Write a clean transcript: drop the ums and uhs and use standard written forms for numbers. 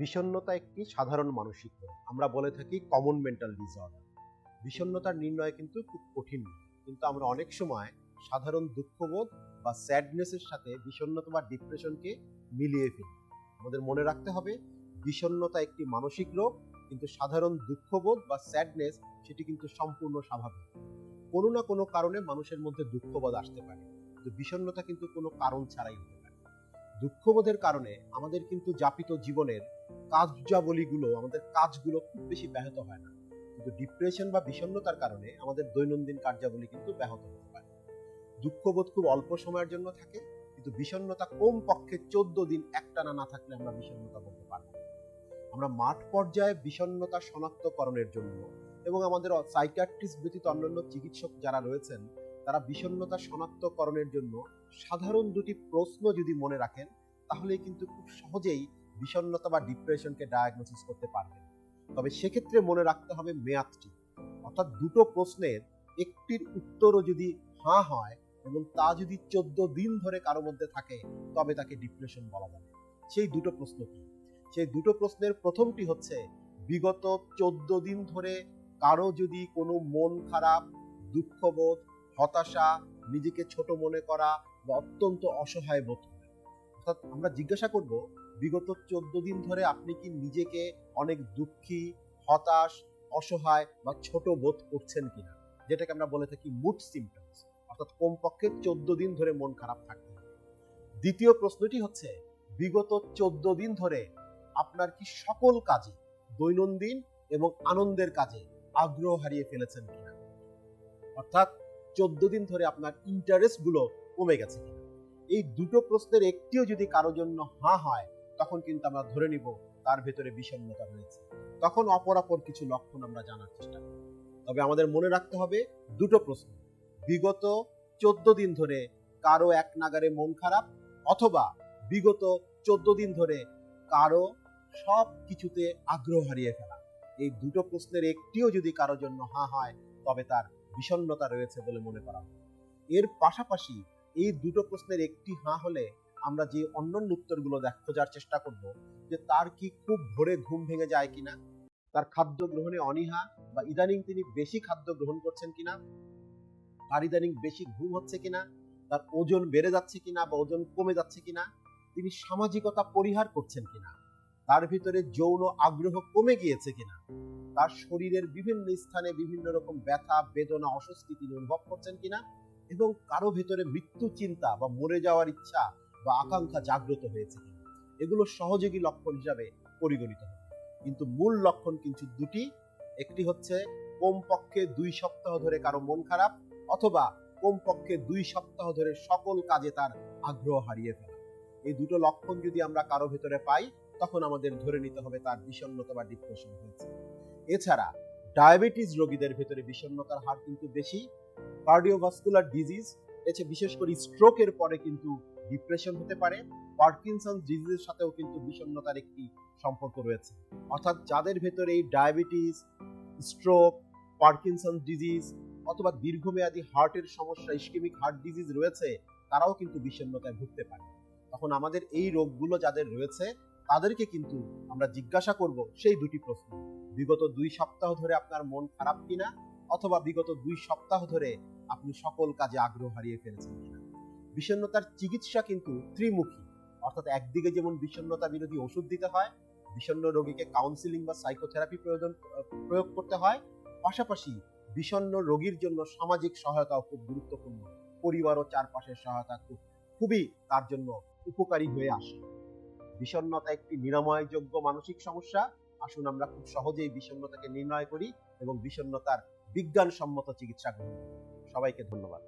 বিষণ্ণতা একটি সাধারণ মানসিক রোগ। আমরা বলে থাকি কমন মেন্টাল ডিসঅর্ডার। বিষণ্ণতার নির্ণয় কিন্তু খুব কঠিন, কিন্তু আমরা অনেক সময় সাধারণ দুঃখবোধ বা স্যাডনেসের সাথে বিষণ্ণতা বা ডিপ্রেশনকে মিলিয়ে ফেলি। আমাদের মনে রাখতে হবে, বিষণ্ণতা একটি মানসিক রোগ, কিন্তু সাধারণ দুঃখবোধ বা স্যাডনেস সেটি কিন্তু সম্পূর্ণ স্বাভাবিক। কোনো না কোনো কারণে মানুষের মধ্যে দুঃখবোধ আসতে পারে, কিন্তু বিষণ্ণতা কিন্তু কোনো কারণ ছাড়াই হতে পারে। দুঃখবোধের কারণে আমাদের কিন্তু যাপিত জীবনের কার্যাবলীগুলো, আমাদের কাজগুলো খুব বেশি ব্যাহত হয় না, কিন্তু ডিপ্রেশন বা বিষণ্ণতার কারণে আমাদের দৈনন্দিন কার্যাবলী কিন্তু ব্যাহত হতে পারে। দুঃখবোধ খুব অল্প সময়ের জন্য থাকে, কিন্তু বিষণ্ণতা কমপক্ষে 14 দিন একটানা না থাকলে আমরা বিষণ্ণতা বলতে পারবো না। আমরা মাঠ পর্যায়ে বিষণ্ণতা শনাক্তকরণের জন্য এবং আমাদের সাইকিয়াট্রিস্ট ব্যতীত অন্যান্য চিকিৎসক যারা রয়েছেন, তারা বিষণ্ণতা শনাক্তকরণের জন্য সাধারণ দুটি প্রশ্ন যদি মনে রাখেন, তাহলে কিন্তু খুব সহজেই বিষণ্ণতা বা ডিপ্রেশনকে ডায়াগনোসিস করতে পারবেন। তবে সেক্ষেত্রে মনে রাখতে হবে মেয়াদটি, অর্থাৎ দুটো প্রশ্নের একটির উত্তরও যদি হ্যাঁ হয় এবং তা যদি 14 দিন ধরে কারো মধ্যে থাকে, তবে তাকে ডিপ্রেশন বলা যাবে। সেই দুটো প্রশ্ন কি? সেই দুটো প্রশ্নের প্রথমটি হচ্ছে, বিগত 14 দিন ধরে কারো যদি কোনো মন খারাপ, দুঃখবোধ, হতাশা, নিজেকে ছোট মনে করা বা অত্যন্ত অসহায় বোধ করে। অর্থাৎ আমরা জিজ্ঞাসা করব, বিগত 14 দিন ধরে আপনি কি নিজেকে অনেক দুঃখী, হতাশ, অসহায় বা ছোট বোধ করছেন কিনা, যেটাকে আমরা বলে থাকি মুড সিমটমস। অর্থাৎ কমপক্ষে 14 দিন ধরে মন খারাপ থাকতে হবে। দ্বিতীয় প্রশ্নটি হচ্ছে, বিগত 14 দিন ধরে আপনার কি সকল কাজে, দৈনন্দিন এবং আনন্দের কাজে আগ্রহ হারিয়ে ফেলেছেন কিনা, অর্থাৎ 14 দিন ধরে আপনার ইন্টারেস্ট গুলো কমে গেছে কিনা। এই দুটো প্রশ্নের একটিও যদি কারোর জন্য হ্যাঁ হয়, তখন কিন্তু আমরা ধরে নিব তার ভেতরে বিষণ্ণতা রয়েছে। তখন অপরাপর কিছু লক্ষণ আমরা জানার চেষ্টা করব। তবে আমাদের মনে রাখতে হবে দুটো প্রশ্ন, বিগত 14 দিন ধরে কারো এক নাগারে মন খারাপ, অথবা বিগত 14 দিন ধরে কারো সব কিছুতে আগ্রহ হারিয়ে ফেলা। এই দুটো প্রশ্নের একটিও যদি কারোর জন্য হ্যাঁ হয়, তবে তার বিষণ্ণতা রয়েছে বলে মনে করা হয়। এর পাশাপাশি এই দুটো প্রশ্নের একটি হ্যাঁ হলে আমরা যে অন্যান্য উত্তরগুলো খোঁজার চেষ্টা করব, যে তার কি খুব ভোরে ঘুম ভেঙে যায় কিনা, তার খাদ্য গ্রহণে অনীহা বা ইদানিং তিনি বেশি খাদ্য গ্রহণ করছেন কিনা, তার ইদানিং বেশি ঘুম হচ্ছে কিনা, তার ওজন বেড়ে যাচ্ছে কিনা বা ওজন কমে যাচ্ছে কিনা, তিনি সামাজিকতা পরিহার করছেন কিনা, তার ভিতরে যৌন আগ্রহ কমে গিয়েছে কিনা, তার শরীরের বিভিন্ন স্থানে বিভিন্ন রকম ব্যথা, বেদনা, অস্বস্তি তিনি অনুভব করছেন কিনা, এবং কারো ভেতরে মৃত্যু চিন্তা বা মরে যাওয়ার ইচ্ছা বা আকাঙ্ক্ষা জাগ্রত হয়েছে কিনা। এগুলো সহযোগী লক্ষণ হিসাবে পরিগণিত হবে, কিন্তু মূল লক্ষণ কিন্তু দুটি। একটি হচ্ছে কমপক্ষে 2 সপ্তাহ ধরে কারো মন খারাপ, অথবা কমপক্ষে 2 সপ্তাহ ধরে সকল কাজে তার আগ্রহ হারিয়ে ফেলা। এই দুটো লক্ষণ যদি আমরা কারো ভেতরে পাই, তখন আমাদের ধরে নিতে হবে তার বিষণ্ণতা বা ডিপ্রেশন হয়েছে। এছাড়া ডায়াবেটিস রোগীদের ভেতরে বিষণ্ণতার হার কিন্তু বেশি, কার্ডিওভাস্কুলার ডিজিজ, এছাড়া বিশেষ করে স্ট্রোকের পরে কিন্তু ডিপ্রেশন হতে পারে। পার্কিনসন ডিজিজের সাথেও কিন্তু বিষণ্ণতার একটি সম্পর্ক রয়েছে। অর্থাৎ যাদের ভেতরে এই ডায়াবেটিস, স্ট্রোক, পার্কিনসন ডিজিজ অথবা দীর্ঘমেয়াদী হার্টের সমস্যা, ইসকেমিক হার্ট ডিজিজ রয়েছে, তারাও কিন্তু বিষণ্ণতায় ভুগতে পারে। তখন আমাদের এই রোগগুলো যাদের রয়েছে, তাদেরকে কিন্তু আমরা জিজ্ঞাসা করব সেই দুটি প্রশ্ন, বিগত 2 সপ্তাহ ধরে আপনার মন খারাপ কিনা, অথবা বিগত 2 সপ্তাহ ধরে আপনি সকল কাজে আগ্রহ হারিয়ে ফেলেছেন কিনা। বিষণ্ণতার চিকিৎসা কিন্তু ত্রিমুখী, অর্থাৎ একদিকে যেমন বিষণ্ণতা বিরোধী ওষুধ দিতে হয়, বিষণ্ণ রোগীকে কাউন্সিলিং বা সাইকোথেরাপি প্রয়োগ করতে হয়, পাশাপাশি বিষণ্ণ রোগীর জন্য সামাজিক সহায়তাও খুব গুরুত্বপূর্ণ। পরিবার ও চারপাশের সহায়তা খুবই তার জন্য উপকারী হয়ে আসে। বিষণ্ণতা একটি নিরাময়যোগ্য মানসিক সমস্যা। আসুন আমরা খুব সহজেই বিষণ্ণতাকে নির্ণয় করি এবং বিষণ্ণতার বিজ্ঞানসম্মত চিকিৎসা গ্রহণ করি। সবাইকে ধন্যবাদ।